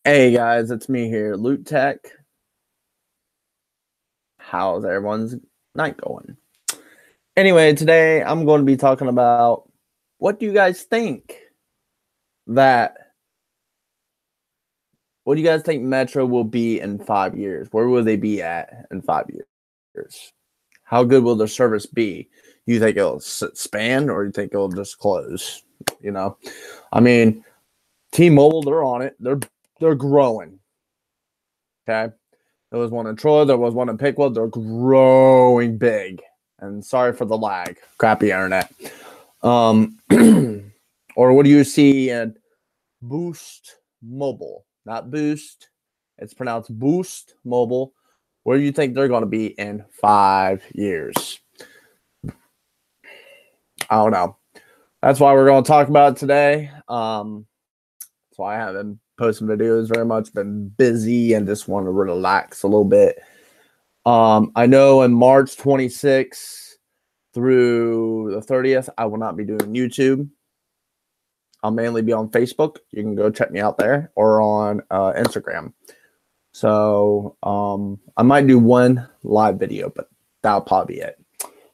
Hey guys, it's me here, Loot Tech. How's everyone's night going? Anyway, today I'm going to be talking about what do you guys think that what do you guys think Metro will be in 5 years? Where will they be at in 5 years? How good will their service be? Do you think it'll expand or do you think it'll just close? I mean, T-Mobile, they're on it. They're growing. Okay. There was one in Troy. There was one in Pickwood. They're growing big. And sorry for the lag. Crappy internet. Or what do you see in Boost Mobile? Not Boost. It's pronounced Boost Mobile. Where do you think they're going to be in 5 years? I don't know. That's why we're going to talk about it today. That's why I haven't posting videos very much, been busy and just want to relax a little bit. I know in March 26th through the 30th, I will not be doing YouTube. I'll mainly be on Facebook. You can go check me out there or on Instagram. So I might do one live video, but that'll probably be it.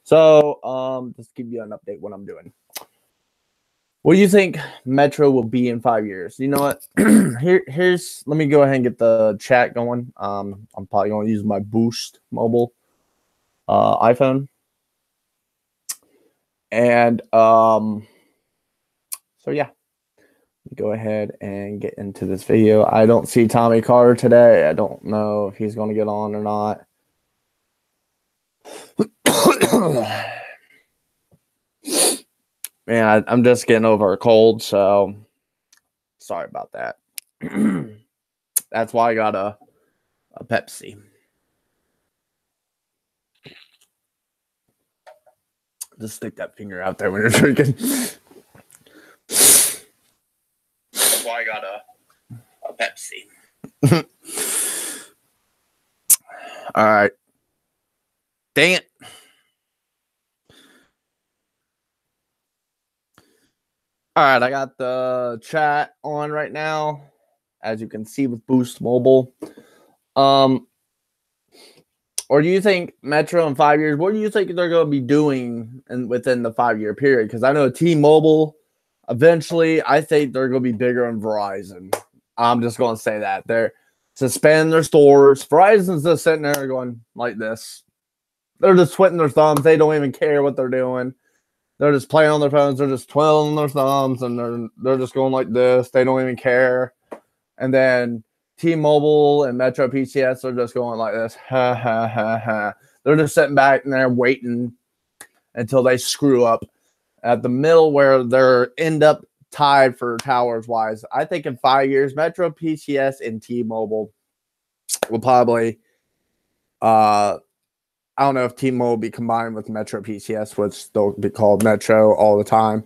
So just give you an update what I'm doing. What do you think Metro will be in 5 years? You know what? Here's let me go ahead and get the chat going. I'm probably going to use my Boost Mobile iPhone. And so yeah, go ahead and get into this video. I don't see Tommy Carter today. I don't know if he's going to get on or not. Man, I'm just getting over a cold, so sorry about that. That's why I got a Pepsi. Just stick that finger out there when you're drinking. That's why I got a Pepsi. All right. Dang it. All right, I got the chat on right now, as you can see with Boost Mobile. Or do you think Metro in 5 years, what do you think they're going to be doing within the 5-year period? Because I know T-Mobile, eventually, I think they're going to be bigger than Verizon. I'm just going to say that. They're suspending their stores. Verizon's just sitting there going like this. They're just twiddling their thumbs. They don't even care what they're doing. They're just playing on their phones. They're just twiddling their thumbs, and they're just going like this. They don't even care. And then T-Mobile and Metro PCS are just going like this. Ha, ha, ha, ha. They're just sitting back and they're waiting until they screw up at the middle where they're end up tied for towers-wise. I think in 5 years, Metro PCS and T-Mobile will probably I don't know if T-Mobile will be combined with Metro PCS, which they'll be called Metro all the time,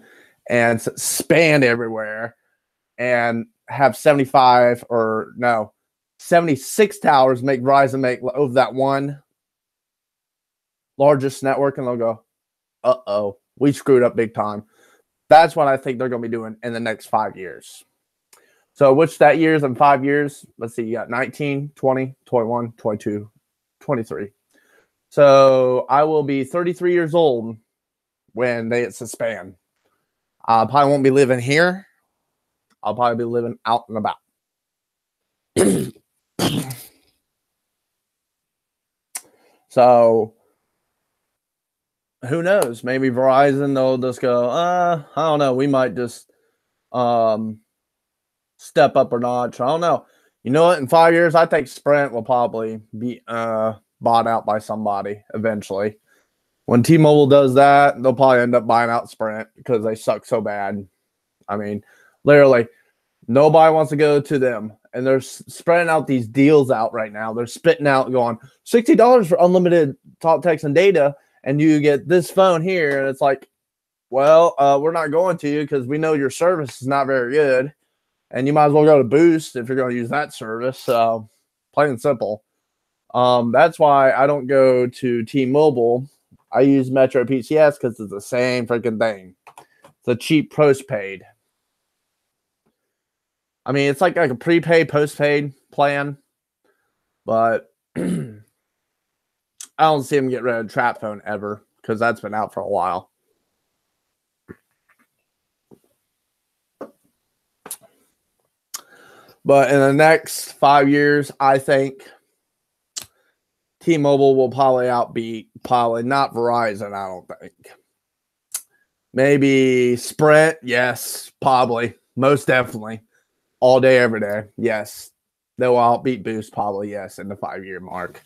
and span everywhere and have 76 towers make Verizon make over that one largest network, and they'll go, uh-oh, we screwed up big time. That's what I think they're going to be doing in the next 5 years. So which that years in 5 years, let's see, you got 19, 20, 21, 22, 23. So I will be 33 years old when they suspend. I probably won't be living here. I'll probably be living out and about. So who knows? Maybe Verizon, they'll just go, I don't know. We might just step up or notch. I don't know. You know what? In 5 years, I think Sprint will probably be bought out by somebody eventually. When T-Mobile does that, they'll probably end up buying out Sprint because they suck so bad. I mean, literally, nobody wants to go to them. And they're spreading out these deals out right now. They're spitting out going, $60 for unlimited talk, text, and data, and you get this phone here. And it's like, well, we're not going to you because we know your service is not very good. And you might as well go to Boost if you're going to use that service. So, plain and simple. That's why I don't go to T-Mobile. I use Metro PCS because it's the same freaking thing. It's a cheap postpaid. I mean, it's like a prepaid, postpaid plan, but I don't see them get rid of trap phone ever because that's been out for a while. But in the next 5 years, I think T-Mobile will probably outbeat, not Verizon, I don't think. Maybe Sprint, yes, probably, most definitely. All day, every day, yes. They will outbeat Boost, probably, yes, in the 5-year mark.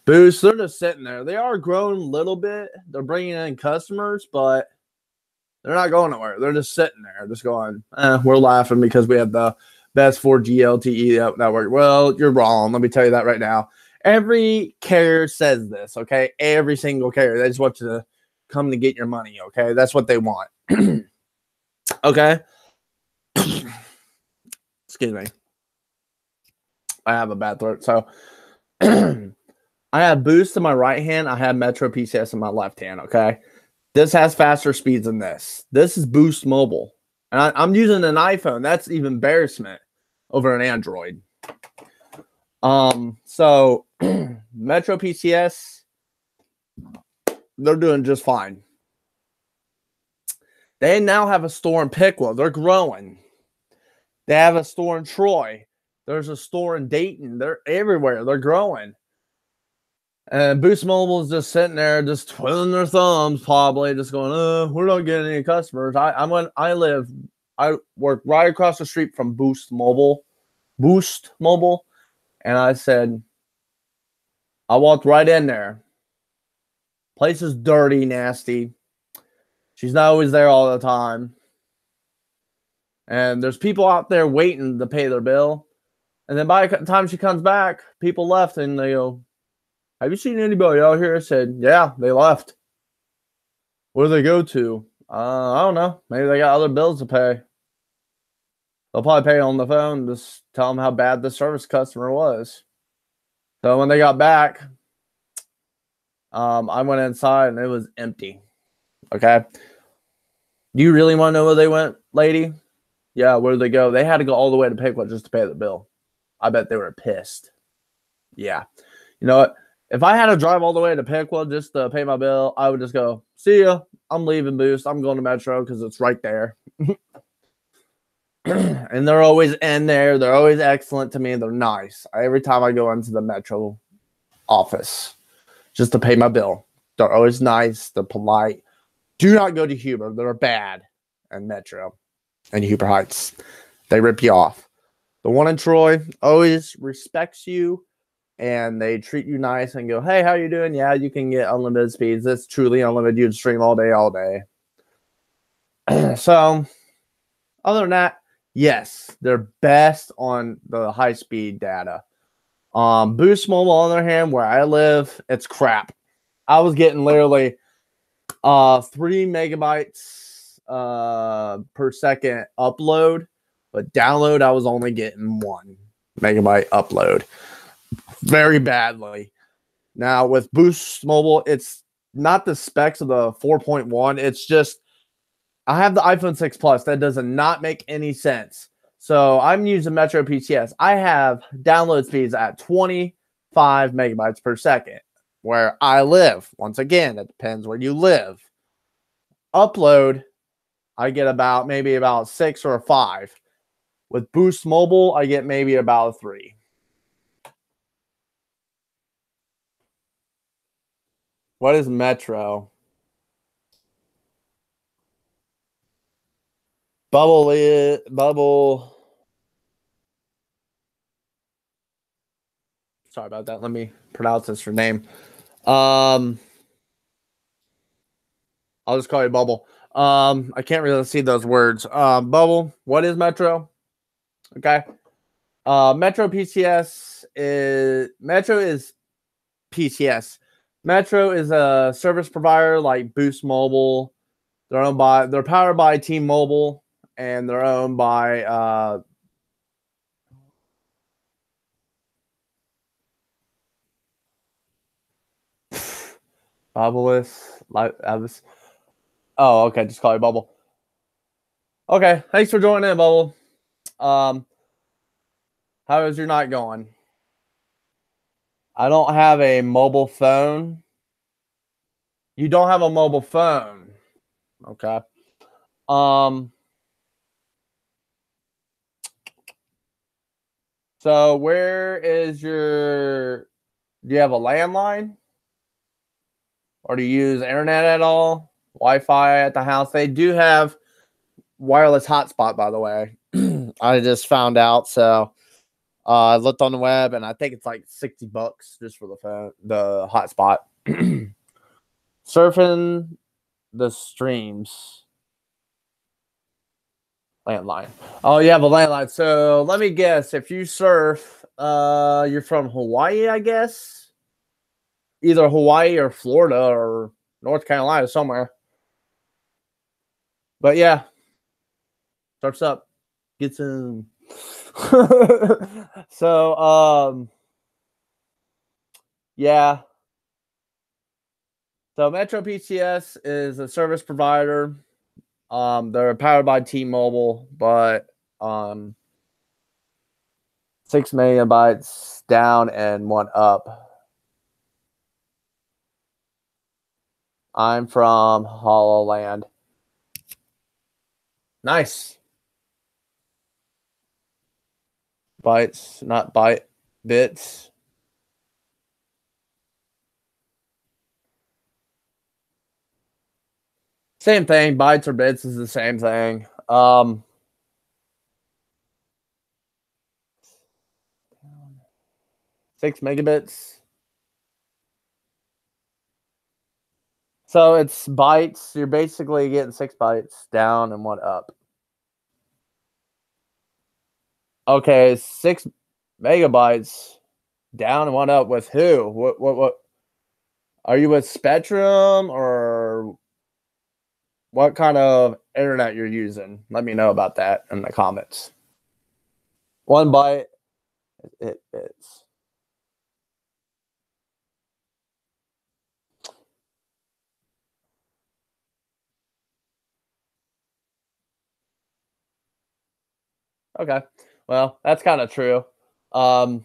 Boost, they're just sitting there. They are growing a little bit. They're bringing in customers, but they're not going nowhere. They're just sitting there, just going, we're laughing because we have the best 4G LTE network. Well, you're wrong. Let me tell you that right now. Every carrier says this, okay? Every single carrier. They just want you to come to get your money, okay? That's what they want. Okay? Excuse me. I have a bad throat. So I have Boost in my right hand. I have Metro PCS in my left hand, okay? This has faster speeds than this. This is Boost Mobile. And I'm using an iPhone. That's even embarrassment over an Android. So Metro PCS, they're doing just fine. They now have a store in Piqua. They're growing. They have a store in Troy. There's a store in Dayton. They're everywhere. They're growing. And Boost Mobile is just sitting there, just twiddling their thumbs, probably just going, we're not getting any customers. I work right across the street from Boost Mobile, and I said, I walked right in there. Place is dirty, nasty. She's not always there all the time. And there's people out there waiting to pay their bill. And then by the time she comes back, people left and they go, have you seen anybody out here? I said, yeah, they left. Where do they go to? I don't know. Maybe they got other bills to pay. They'll probably pay on the phone. Just tell them how bad the service customer was. So when they got back, I went inside and it was empty. Okay. Do you really want to know where they went, lady? Yeah, where did they go? They had to go all the way to Piqua just to pay the bill. I bet they were pissed. Yeah. You know what? If I had to drive all the way to Piqua just to pay my bill, I would just go, see ya. I'm leaving Boost. I'm going to Metro because it's right there. And they're always in there. They're always excellent to me. They're nice. Every time I go into the Metro office just to pay my bill, they're always nice. They're polite. Do not go to Huber. They're bad. And Metro and Huber Heights. They rip you off. The one in Troy always respects you. And they treat you nice and go, hey, how you doing? Yeah, you can get unlimited speeds. It's truly unlimited. You can stream all day, all day. So, other than that, yes, they're best on the high-speed data. Boost Mobile, on the other hand, where I live, it's crap. I was getting literally 3 megabytes per second upload, but download, I was only getting 1 megabyte upload. Very badly. Now with Boost Mobile, it's not the specs of the 4.1. It's just I have the iPhone 6 Plus. That does not make any sense. So I'm using Metro PCS. I have download speeds at 25 megabytes per second where I live. Once again, it depends where you live. Upload, I get maybe about 6 or 5. With Boost Mobile, I get maybe about 3. What is Metro? Bubble. Sorry about that. Let me pronounce this for name. I'll just call you Bubble. I can't really see those words. Bubble. What is Metro? Okay. Metro PCS is PCS. Metro is a service provider like Boost Mobile. They're powered by T-Mobile, and they're owned by Bubbleless. Oh, okay, just call it Bubble. Okay, thanks for joining in, Bubble. How is your night going? I don't have a mobile phone. You don't have a mobile phone. Okay. Um, so where is your, do you have a landline? Or do you use internet at all? Wi-Fi at the house? They do have wireless hotspot, by the way. I just found out. So I looked on the web and I think it's like $60 just for the phone, the hotspot. Surfing the streams. Landline. Oh, you have a landline. So let me guess. If you surf, you're from Hawaii, I guess. Either Hawaii or Florida or North Carolina, somewhere. But yeah, surf's up. Get some. So, yeah. So Metro PCS is a service provider. They're powered by T-Mobile, but 6 megabytes down and 1 up. I'm from HoloLand. Nice. Bytes, not bits. Same thing. Bytes or bits is the same thing. 6 megabits. So it's bytes. You're basically getting 6 bytes down and 1 up. Okay, 6 megabytes down and 1 up with who? What? Are you with Spectrum or what kind of internet you're using? Let me know about that in the comments. 1 byte. It's okay. Well, that's kind of true. 1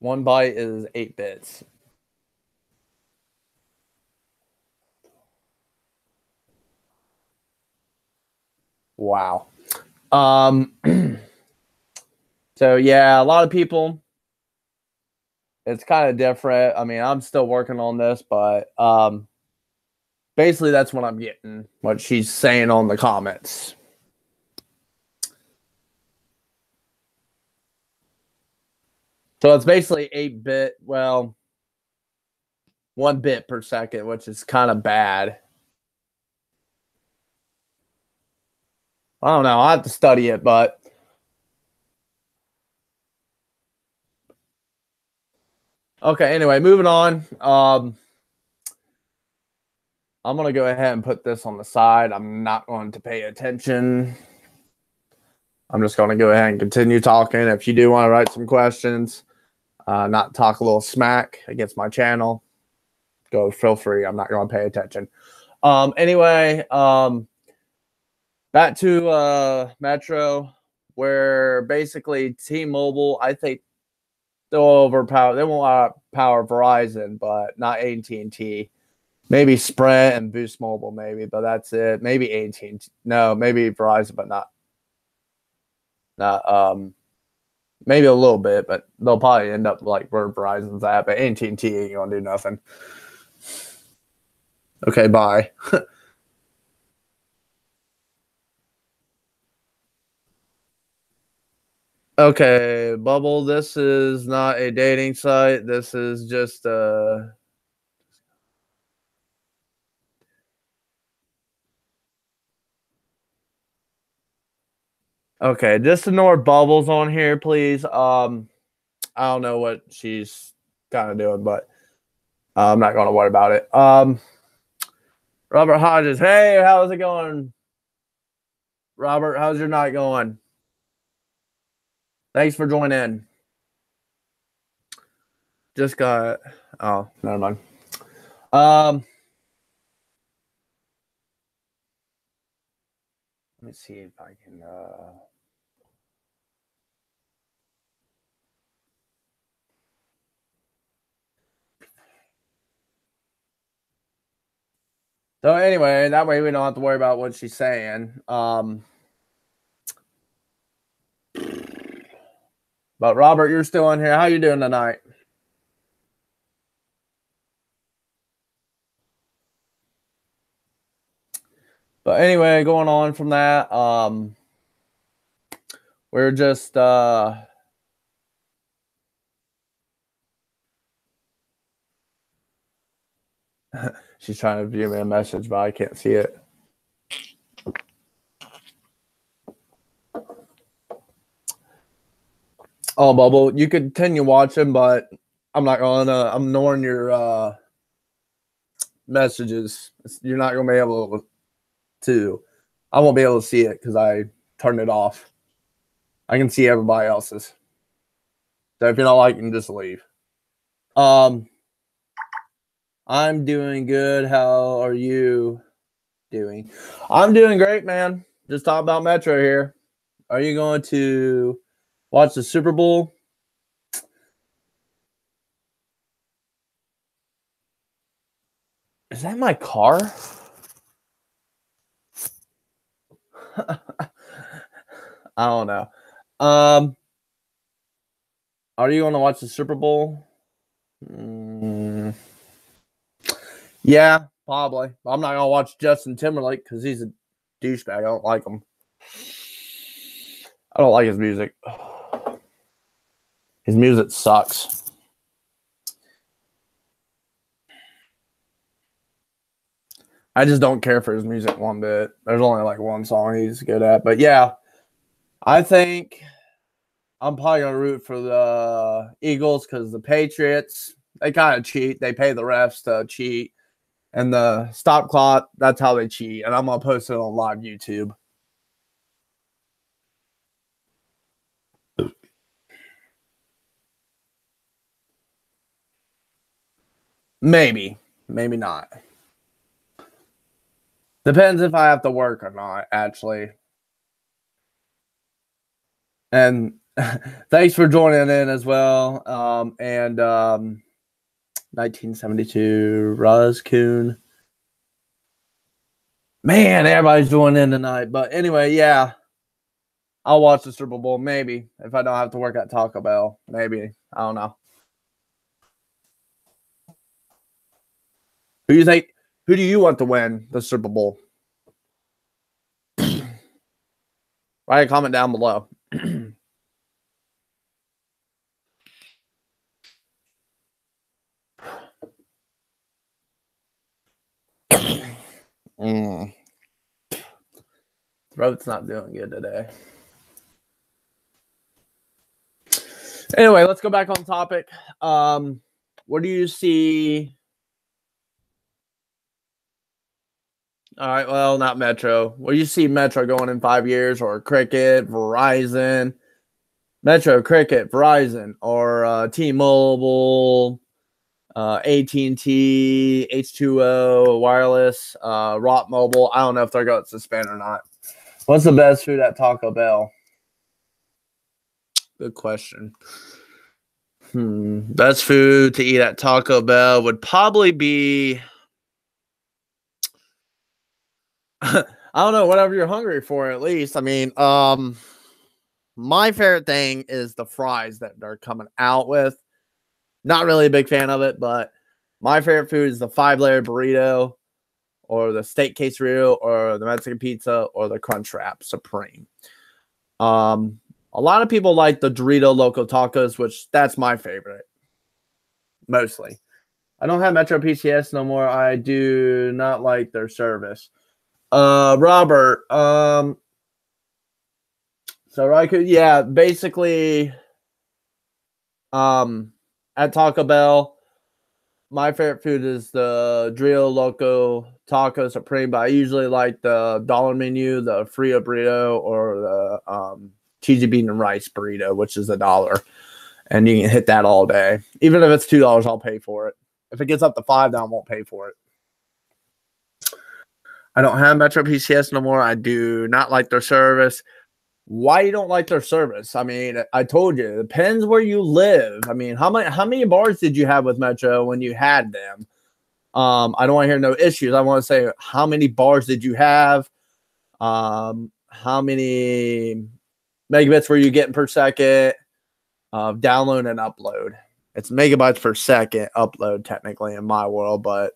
byte is 8 bits. Wow. So yeah, a lot of people, it's kind of different. I mean, I'm still working on this, but basically that's what I'm getting, what she's saying on the comments. So it's basically 8-bit, well, 1 bit per second, which is kind of bad. I don't know. I have to study it, but okay. Anyway, moving on. I'm gonna go ahead and put this on the side. I'm not going to pay attention. I'm just going to go ahead and continue talking. If you do want to write some questions, not talk a little smack against my channel, go feel free. I'm not going to pay attention. Anyway, back to Metro, where basically T-Mobile, I think they'll overpower. They won't power Verizon, but not AT&T. Maybe Sprint and Boost Mobile, maybe, but that's it. Maybe AT&T. No, maybe Verizon, but not maybe a little bit, but they'll probably end up like where Verizon's at. But AT&T ain't gonna do nothing. Okay, bye. Okay, Bubble, this is not a dating site. This is just okay, just ignore Bubbles on here, please. I don't know what she's kind of doing, but I'm not gonna worry about it. Robert Hodges, hey, how's it going? Robert, how's your night going? Thanks for joining in. Just got, oh, never mind. Let me see if I can. So anyway, that way we don't have to worry about what she's saying. But Robert, you're still in here. How you doing tonight? But anyway, going on from that, we're just she's trying to view me a message, but I can't see it. Oh, Bubble, you could continue watching, but I'm not gonna. I'm ignoring your messages. You're not gonna be able to. I won't be able to see it because I turned it off. I can see everybody else's. So if you don't like, you can just leave. I'm doing good. How are you doing? I'm doing great, man. Just talking about Metro here. Are you going to watch the Super Bowl? Is that my car? I don't know. Are you going to watch the Super Bowl? Yeah, probably. I'm not gonna watch Justin Timberlake because he's a douchebag. I don't like him. I don't like his music. His music sucks. I just don't care for his music one bit. There's only like one song he's good at. But yeah, I think I'm probably gonna root for the Eagles because the Patriots, they kind of cheat. They pay the refs to cheat. And the stop clock, that's how they cheat. And I'm going to post it on live YouTube. Maybe. Maybe not. Depends if I have to work or not, actually. And thanks for joining in as well. 1972, Ruz Coon. Man, everybody's joining in tonight. But anyway, yeah. I'll watch the Super Bowl, maybe. If I don't have to work at Taco Bell. Maybe. I don't know. Who do you want to win the Super Bowl? Write a comment down below. Throat's not doing good today. Anyway, let's go back on topic. What do you see? All right, well, not Metro. What do you see Metro going in 5 years, or Cricket, Verizon? Metro, Cricket, Verizon, or T-Mobile, AT&T, H2O, Wireless, Rock Mobile. I don't know if they're going to suspend or not. What's the best food at Taco Bell? Good question. Best food to eat at Taco Bell would probably be I don't know, whatever you're hungry for, at least. I mean, my favorite thing is the fries that they're coming out with. Not really a big fan of it, but my favorite food is the 5-layer burrito, or the steak quesadilla, or the Mexican pizza, or the Crunchwrap Supreme. A lot of people like the Dorito Loco Tacos, which that's my favorite. Mostly. I don't have Metro PCS no more. I do not like their service. Robert, so Raikou, yeah, basically, at Taco Bell, my favorite food is the Dorito Loco Taco Supreme, but I usually like the dollar menu, the Frio burrito, or the cheesy bean and rice burrito, which is $1, and you can hit that all day. Even if it's $2, I'll pay for it. If it gets up to $5, then I won't pay for it. I don't have Metro PCS no more. I do not like their service. Why you don't like their service? I mean, I told you, it depends where you live. I mean, how many bars did you have with Metro when you had them? I don't want to hear no issues. I want to say, how many bars did you have? How many megabits were you getting per second of download and upload? It's megabytes per second upload technically in my world, but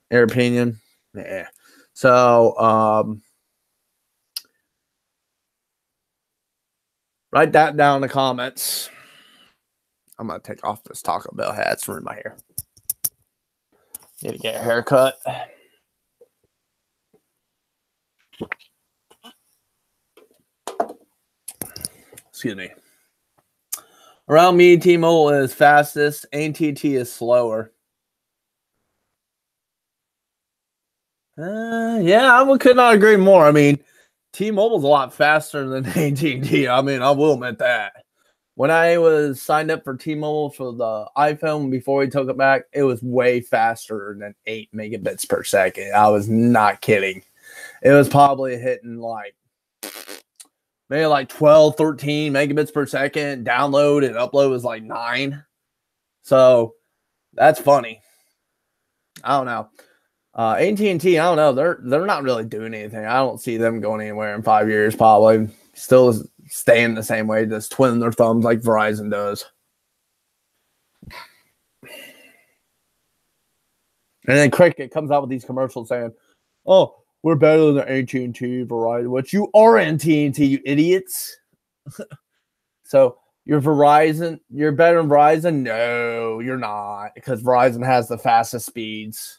in your opinion, yeah. So write that down in the comments. I'm gonna take off this Taco Bell hat. It's ruined my hair. Need to get a haircut. Excuse me. Around me, T-Mobile is fastest. AT&T is slower. Yeah, I could not agree more. I mean, T-Mobile's a lot faster than AT&T. I mean, I will admit that. When I was signed up for T-Mobile for the iPhone before we took it back, it was way faster than 8 megabits per second. I was not kidding. It was probably hitting like maybe like 12, 13 megabits per second. Download and upload was like 9. So that's funny. I don't know. AT&T, I don't know. They're not really doing anything. I don't see them going anywhere in 5 years. Probably still staying the same way, just twiddling their thumbs like Verizon does. And then Cricket comes out with these commercials saying, "Oh, we're better than AT&T, Verizon," which you are AT&T, you idiots. So you're Verizon. You're better than Verizon? No, you're not, because Verizon has the fastest speeds.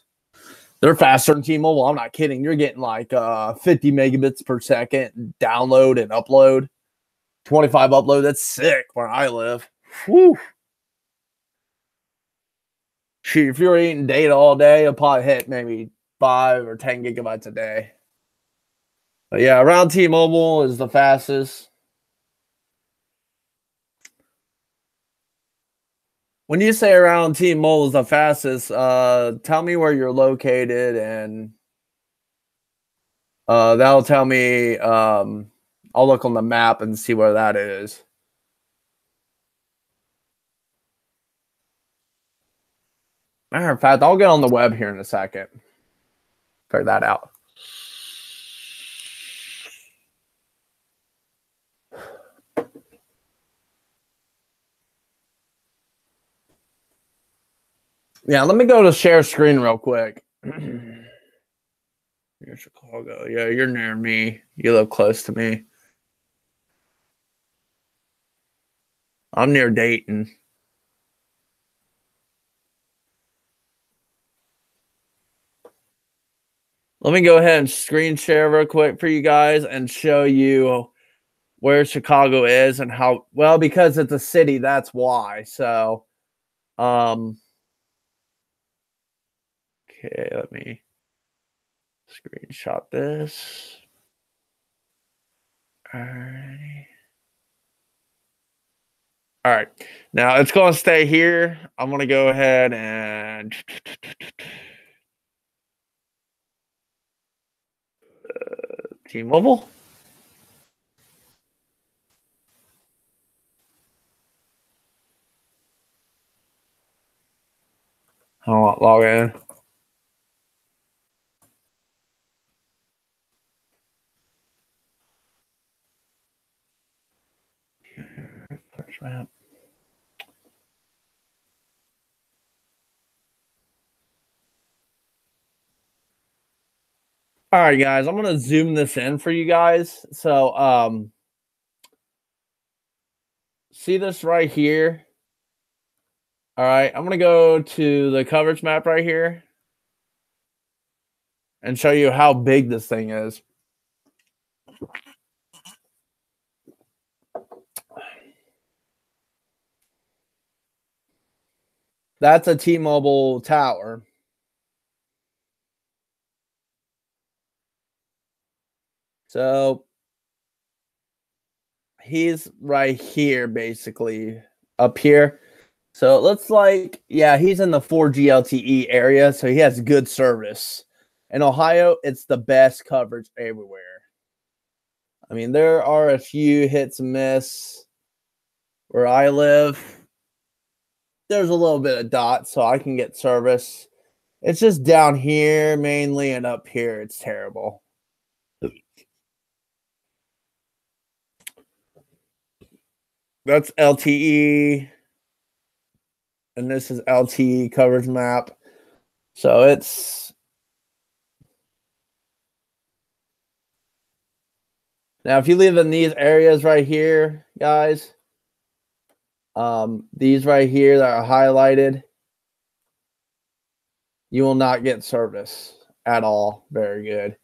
They're faster than T-Mobile. I'm not kidding. You're getting like 50 megabits per second download and upload. 25 upload. That's sick where I live. Whew. Shoot, if you're eating data all day, you'll probably hit maybe 5 or 10 gigabytes a day. But yeah, around T-Mobile is the fastest. When you say around T-Mobile is the fastest, tell me where you're located, and that'll tell me. I'll look on the map and see where that is. Matter of fact, I'll get on the web here in a second. Figure that out. Yeah, let me go to share screen real quick. You're Chicago. Yeah, you're near me. You live close to me. I'm near Dayton. Let me go ahead and screen share real quick for you guys and show you where Chicago is and how well, because it's a city, that's why. So, okay, let me screenshot this. Alrighty. All right. Now it's going to stay here. I'm going to go ahead and T-Mobile. I want log in. Map. All right, guys, I'm going to zoom this in for you guys. So, see this right here? All right, I'm going to go to the coverage map right here and show you how big this thing is. That's a T-Mobile tower. So he's right here, basically, up here. So it looks like, yeah, he's in the 4G LTE area, so he has good service. In Ohio, it's the best coverage everywhere. I mean, there are a few hits and miss where I live. There's a little bit of dots, so I can get service. It's just down here mainly, and up here it's terrible. That's LTE, and this is LTE coverage map. So it's now if you live in these areas right here, guys, these right here that are highlighted, you will not get service at all. Very good.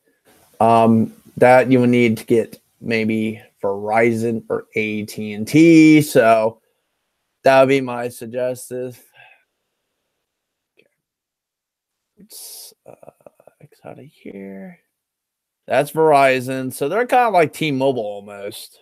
That you will need to get maybe Verizon or AT&T. So that would be my suggestive. Okay. Let's X out of here. That's Verizon. So they're kind of like T-Mobile almost.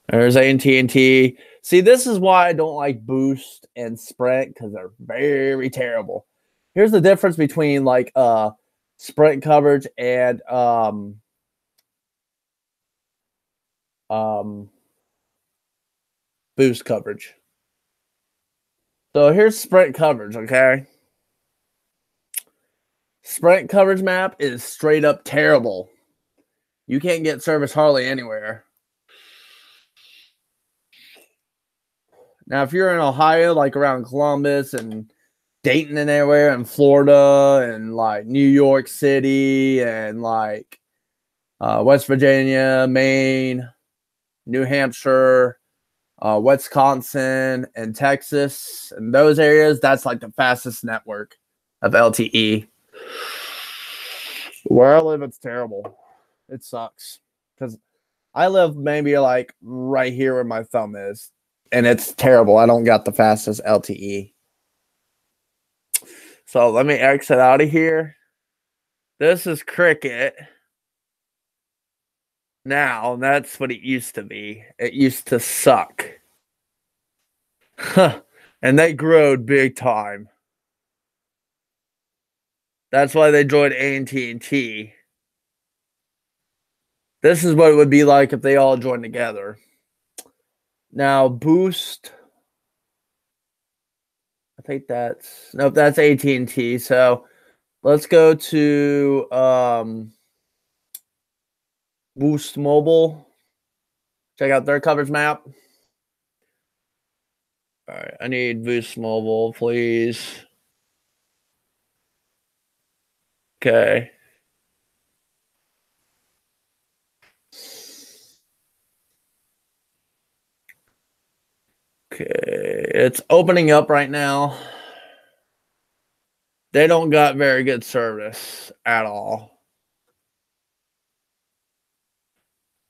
There's AT&T. See, this is why I don't like Boost and Sprint, because they're very terrible. Here's the difference between like Sprint coverage and Boost coverage. So here's Sprint coverage, okay? Sprint coverage map is straight up terrible. You can't get service hardly anywhere. Now, if you're in Ohio, like around Columbus and Dayton and everywhere, and Florida and like New York City and like West Virginia, Maine, New Hampshire, Wisconsin, and Texas, and those areas, that's like the fastest network of LTE. Where I live, it's terrible. It sucks because I live maybe like right here where my thumb is, and it's terrible. I don't got the fastest LTE. So let me exit out of here. This is Cricket. Now, that's what it used to be. It used to suck. And they growed big time. That's why they joined AT&T. This is what it would be like if they all joined together. Now, Boost. I think that's nope. That's AT&T. So let's go to Boost Mobile. Check out their coverage map. All right, I need Boost Mobile, please. Okay. Okay, it's opening up right now. They don't got very good service at all.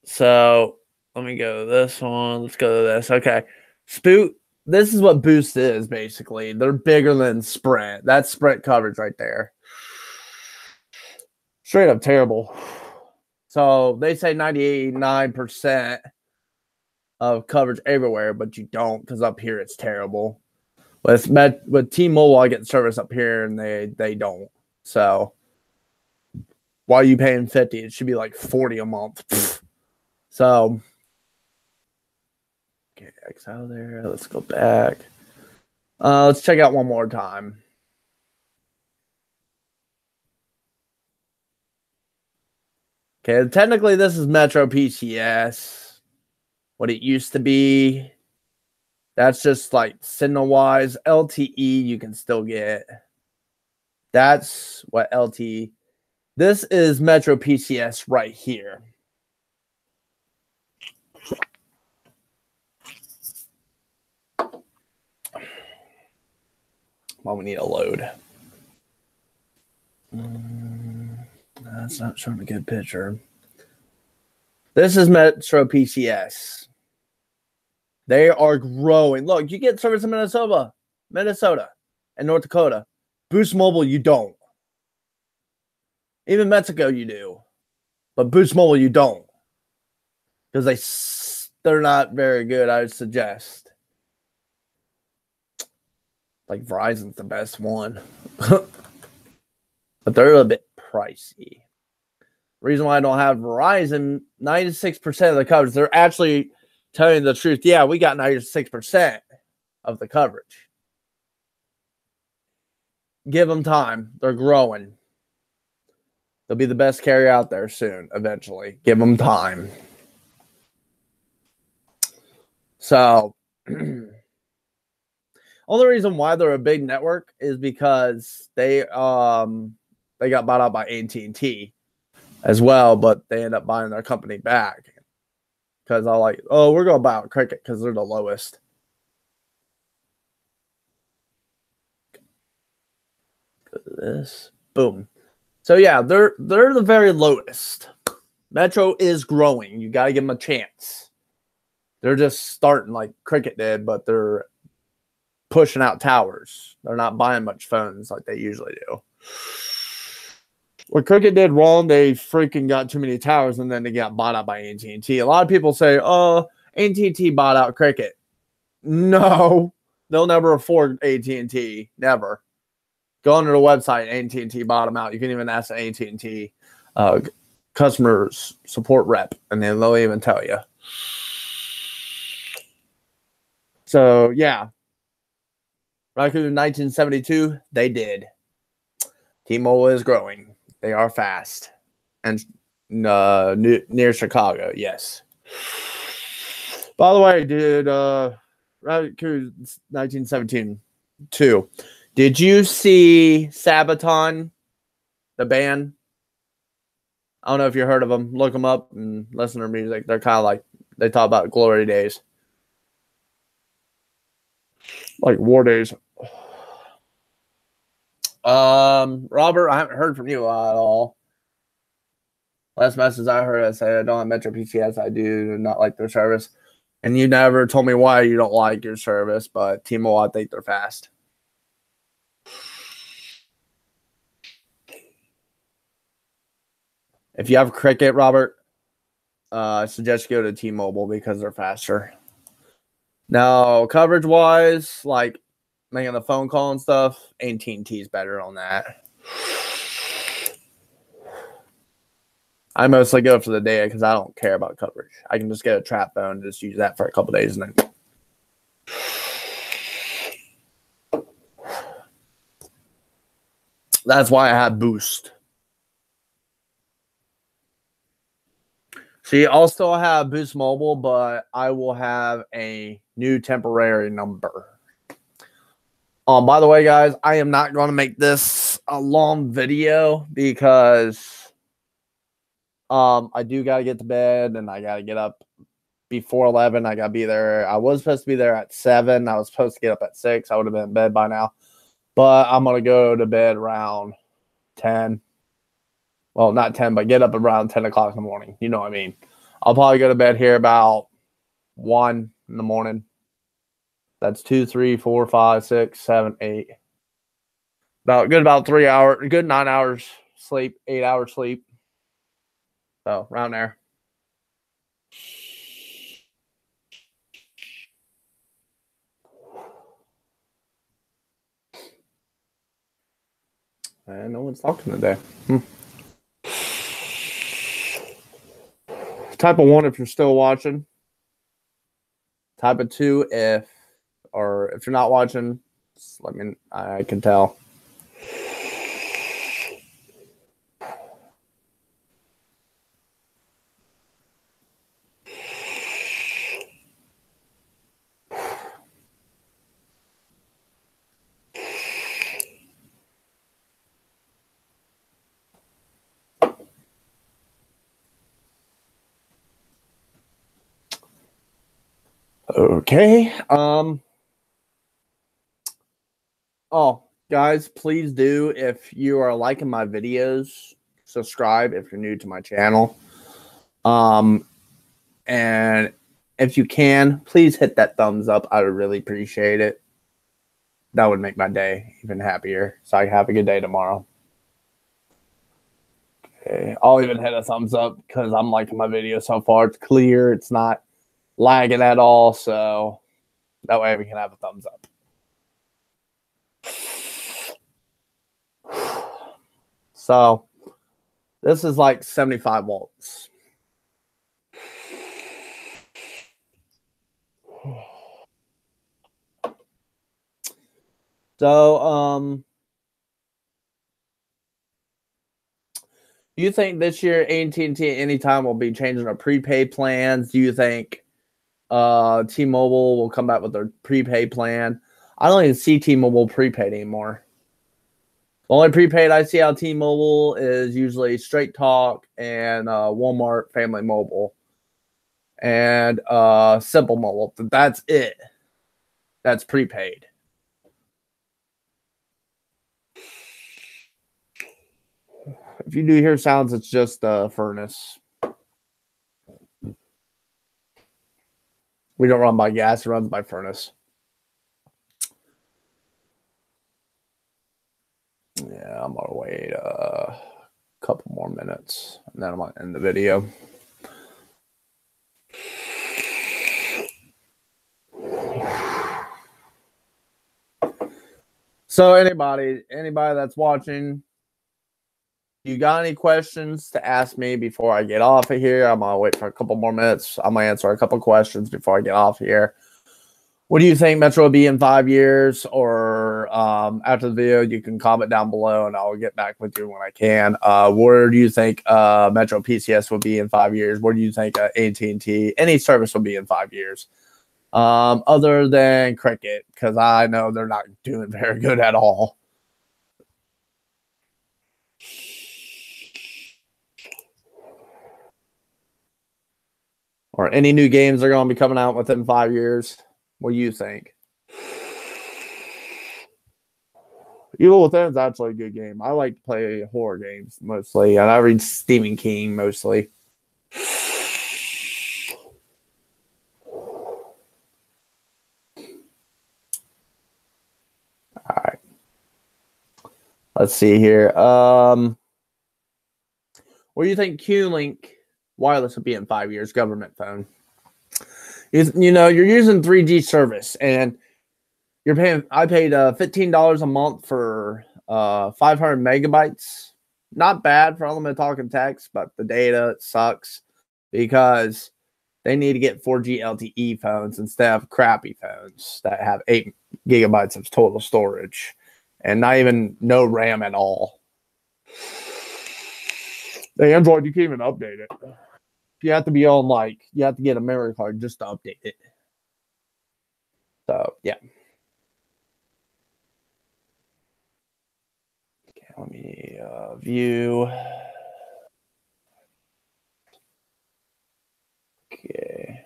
So let me go to this one. Let's go to this. Okay. This is what Boost is, basically. They're bigger than Sprint. That's Sprint coverage right there. Straight up terrible. So they say 99% of coverage everywhere, but you don't, because up here it's terrible. With T-Mobile, I get service up here, and they don't. So why are you paying $50? It should be like $40 a month. So okay, X out of there. Let's go back. Let's check out one more time. Okay, technically this is Metro PCS. What it used to be. That's just like signal-wise. LTE you can still get. That's what LTE. This is Metro PCS right here. Well, we need a load. That's not showing a good picture. This is Metro PCS. They are growing. Look, you get service in Minnesota, and North Dakota. Boost Mobile, you don't. Even Mexico, you do. But Boost Mobile, you don't. Because they're not very good, I would suggest. Like Verizon's the best one. But they're a bit pricey. Reason why I don't have Verizon, 96% of the coverage, they're actually telling you the truth. Yeah, we got 96% of the coverage. Give them time. They're growing. They'll be the best carrier out there soon, eventually. Give them time. So, only reason why they're a big network is because they got bought out by AT&T as well, but they end up buying their company back because I like, oh, we're gonna buy out Cricket because they're the lowest. Look at this, boom. So yeah, they're the very lowest. Metro is growing. You got to give them a chance. They're just starting like Cricket did, but they're pushing out towers. They're not buying much phones like they usually do. What Cricket did wrong, they freaking got too many towers, and then they got bought out by AT&T. A lot of people say, oh, AT&T bought out Cricket. No, they'll never afford AT&T. Never. Go on to the website, AT&T bought them out. You can even ask the AT&T customer support rep, and then they'll even tell you. So, yeah. Right in 1972, they did. T-Mobile is growing. They are fast. And near Chicago, yes. By the way, dude, right 1917 too. Did you see Sabaton, the band? I don't know if you heard of them. Look them up and listen to their music. They're kind of like, they talk about glory days. Like war days. Robert, I haven't heard from you at all. Last message I heard, I say I don't have Metro PCS. I do not like their service. And you never told me why you don't like your service, but T-Mobile, I think they're fast. If you have Cricket, Robert, I suggest you go to T-Mobile because they're faster. Now, coverage-wise, like making the phone call and stuff, AT&T is better on that. I mostly go for the data because I don't care about coverage. I can just get a trap phone and just use that for a couple days and then. That's why I have Boost. See, I'll still have Boost Mobile, but I will have a new temporary number. By the way, guys, I am not going to make this a long video because I do got to get to bed and I got to get up before 11. I got to be there. I was supposed to be there at 7. I was supposed to get up at 6. I would have been in bed by now. But I'm going to go to bed around 10. Well, not 10, but get up around 10 o'clock in the morning. You know what I mean. I'll probably go to bed here about 1 in the morning. That's 2, 3, 4, 5, 6, 7, 8. About 3 hours, good 9 hours sleep, 8 hours sleep. So around there. And no one's talking today. Type of 1 if you're still watching. Type of 2 if you're not watching. Let me. I can tell. Okay. Oh, guys, please do, if you are liking my videos, subscribe if you're new to my channel. And if you can, please hit that thumbs up. I would really appreciate it. That would make my day even happier. So I can have a good day tomorrow. Okay. I'll even hit a thumbs up because I'm liking my video so far. It's clear. It's not lagging at all. So that way we can have a thumbs up. So this is like 75 volts. So, do you think this year AT&T Anytime will be changing their prepaid plans? Do you think T-Mobile will come back with their prepaid plan? I don't even see T-Mobile prepaid anymore. The only prepaid I see on T-Mobile is usually Straight Talk and Walmart Family Mobile and Simple Mobile. That's it. That's prepaid. If you do hear sounds, it's just the furnace. We don't run by gas; it runs by furnace. Yeah, I'm gonna wait a couple more minutes, and then I'm gonna end the video. So anybody that's watching, you got any questions to ask me before I get off of here? I'm gonna wait for a couple more minutes. I'm gonna answer a couple questions before I get off here. What do you think Metro will be in 5 years? Or after the video, you can comment down below and I'll get back with you when I can. Where do you think Metro PCS will be in 5 years? Where do you think AT&T, any service will be in 5 years? Other than Cricket, because I know they're not doing very good at all. Or any new games they're going to be coming out within 5 years. What do you think? Evil Within is actually a good game. I like to play horror games mostly, and I read Stephen King mostly. All right. Let's see here. What do you think Q-Link wireless will be in 5 years? Government phone. You know, you're using 3G service, and you're paying. I paid $15 a month for 500 megabytes. Not bad for unlimited talk and text, but the data sucks because they need to get 4G LTE phones instead of crappy phones that have 8 gigabytes of total storage and not even no RAM at all. The Android, you can't even update it. You have to be on, like, you have to get a memory card just to update it. So, yeah. Okay, let me view. Okay.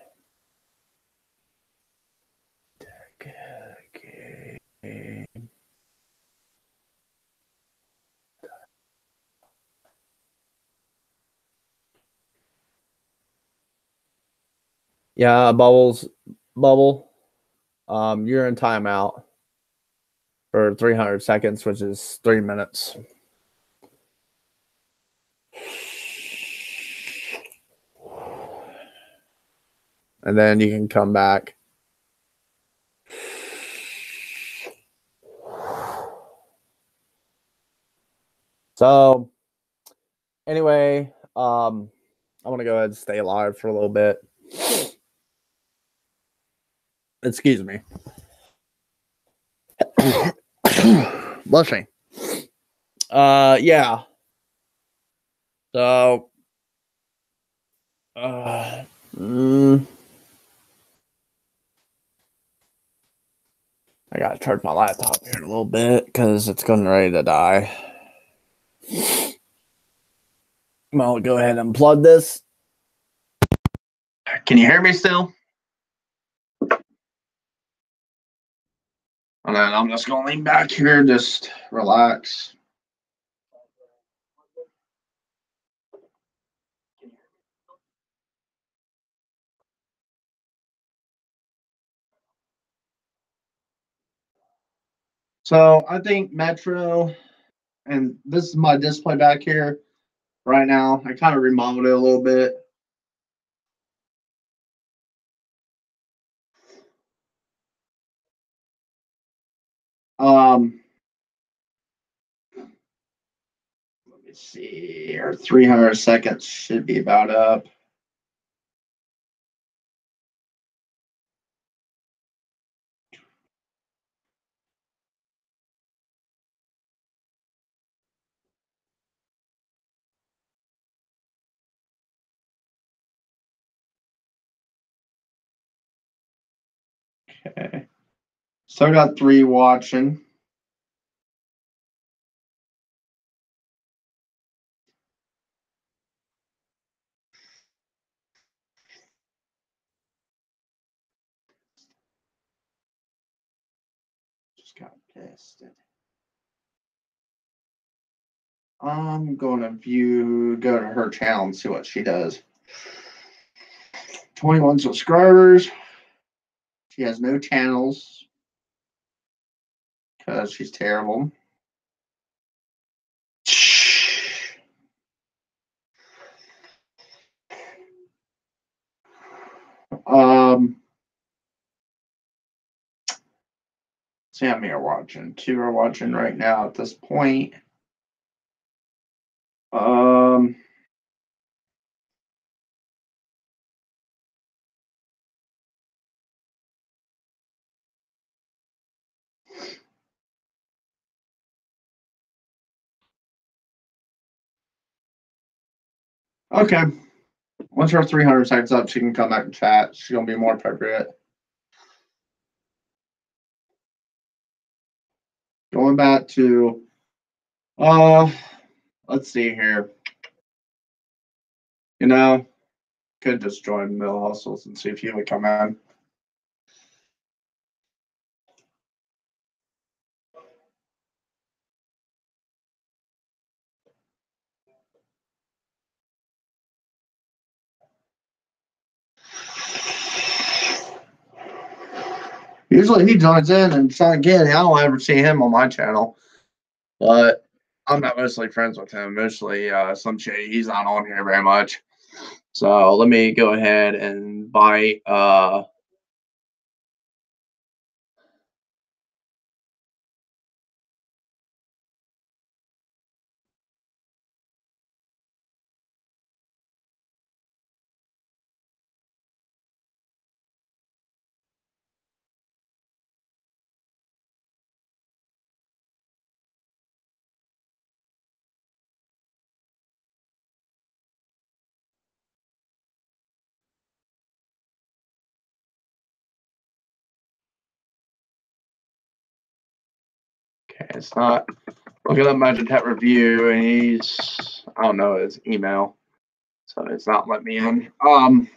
Okay. Yeah, Bubble. You're in timeout for 300 seconds, which is 3 minutes. And then you can come back. So anyway, I'm gonna go ahead and stay live for a little bit. Excuse me. Bless me. Yeah. So I gotta charge my laptop here in a little bit because it's getting ready to die. I'll go ahead and plug this. Can you hear me still? And then I'm just gonna lean back here, just relax. So I think Metro, and this is my display back here right now. I kind of remodeled it a little bit. Let me see. Our 300 seconds should be about up. Okay. So I got 3 watching. Just got tested. I'm going to go to her channel and see what she does. 21 subscribers. She has no channels because she's terrible. See how many are watching. 2 are watching right now at this point. Okay. Once her 300 seconds up, she can come back and chat. She's gonna be more appropriate. Going back to let's see here. Could just join Mill Hustles and see if he would come in. Usually he joins in and Sean Getty. I don't ever see him on my channel, but I'm not mostly friends with him. Mostly some shit. He's not on here very much. So let me go ahead and buy okay, it's not looking up Magic Tech Review, and he's I don't know his email, so it's not letting me in. Let me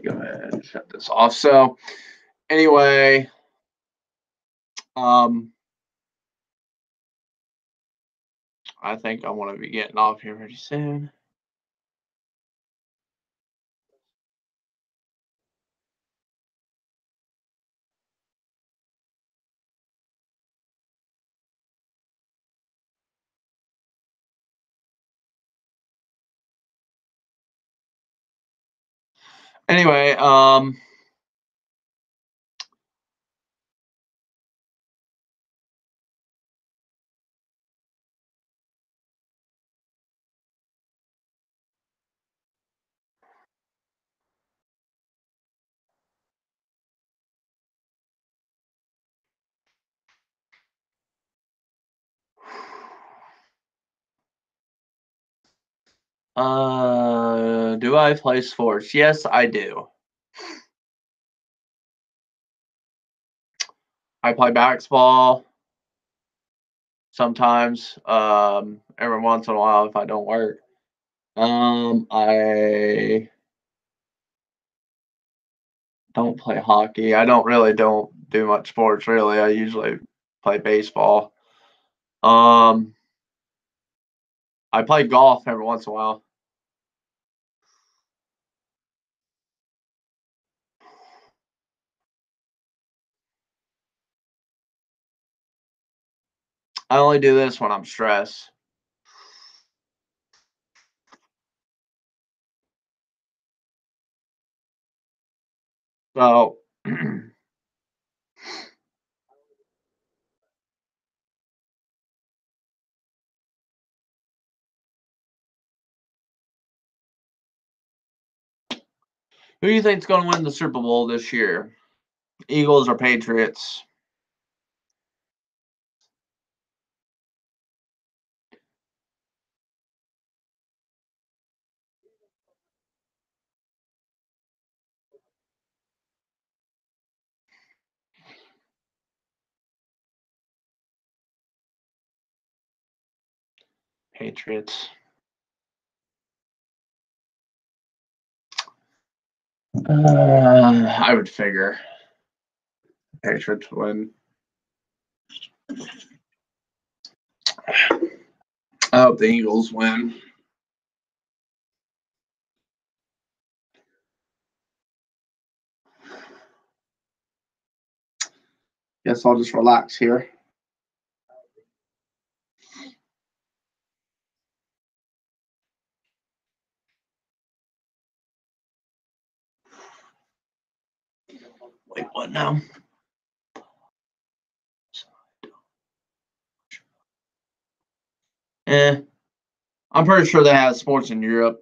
go ahead and shut this off. So anyway, I think I want to be getting off here pretty soon. Anyway, do I play sports? Yes, I do. I play basketball sometimes, every once in a while if I don't work. I don't play hockey. I don't do much sports really. I usually play baseball. I play golf every once in a while. I only do this when I'm stressed. So Who do you think's going to win the Super Bowl this year? Eagles or Patriots? Patriots. I would figure Patriots win. I hope the Eagles win. Guess I'll just relax here. Wait, what now? I'm pretty sure they have sports in Europe.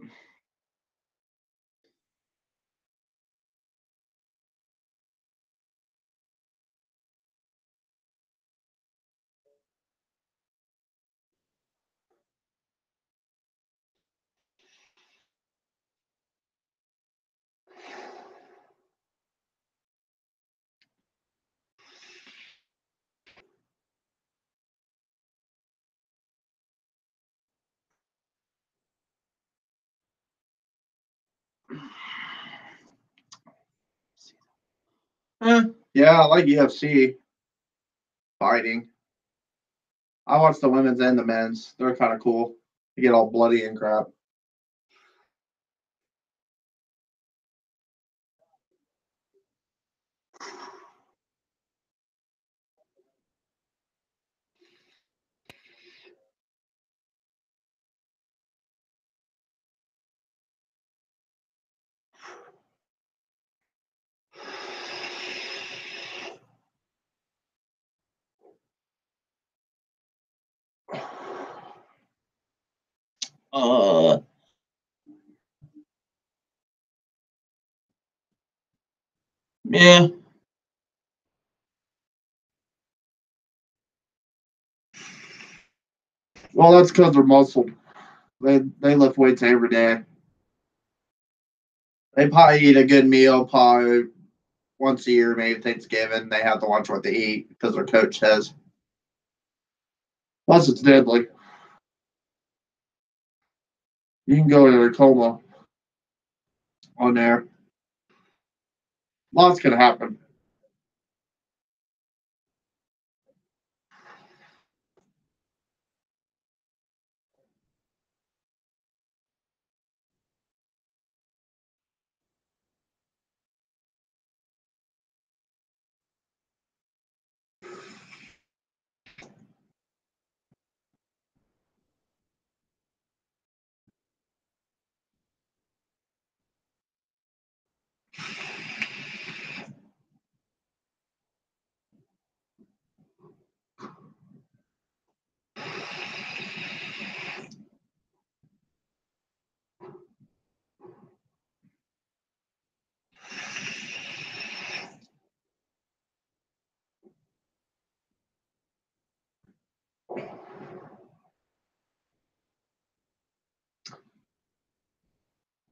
Yeah, I like UFC fighting. I watch the women's and the men's. They're kind of cool. You get all bloody and crap. Uh, yeah. Well, that's because they're muscled. They lift weights every day. They probably eat a good meal, probably once a year, maybe Thanksgiving. They have to watch what they eat because their coach says. Plus, it's deadly. You can go into a coma on there. Lots can happen.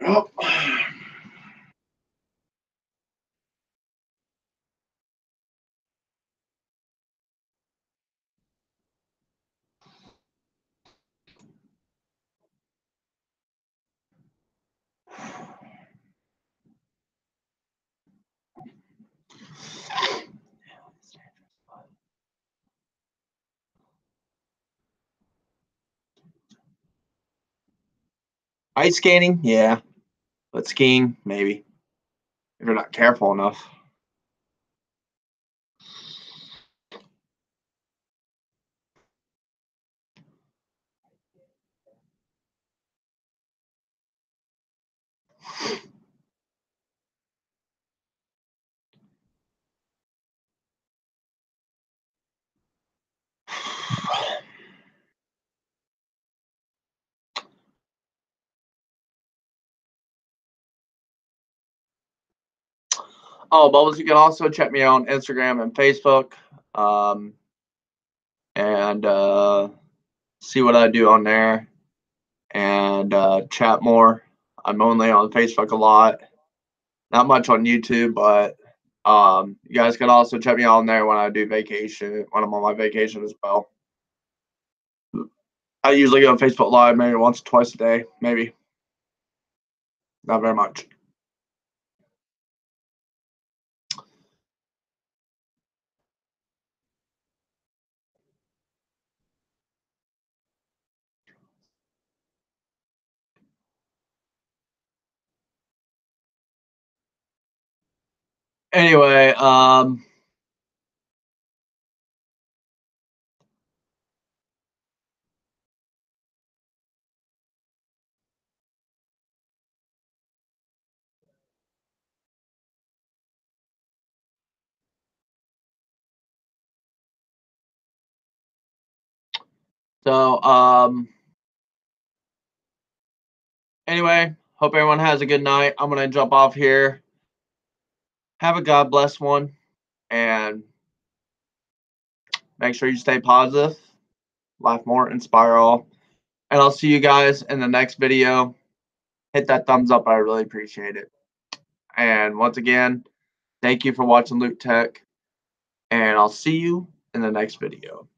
Oh. Ice skating, yeah, but skiing, maybe if you're not careful enough. Oh, Bubbles, you can also check me out on Instagram and Facebook, and see what I do on there, and chat more. I'm only on Facebook a lot, not much on YouTube, but you guys can also check me out on there when I do vacation, when I'm on my vacation as well. I usually go on Facebook Live maybe once or twice a day, maybe. Not very much. Anyway, so anyway, hope everyone has a good night. I'm gonna jump off here. Have a God bless one, and make sure you stay positive, laugh more, inspire all. And I'll see you guys in the next video. Hit that thumbs up. I really appreciate it. And once again, thank you for watching Luke Tech. And I'll see you in the next video.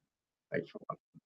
Thanks for watching.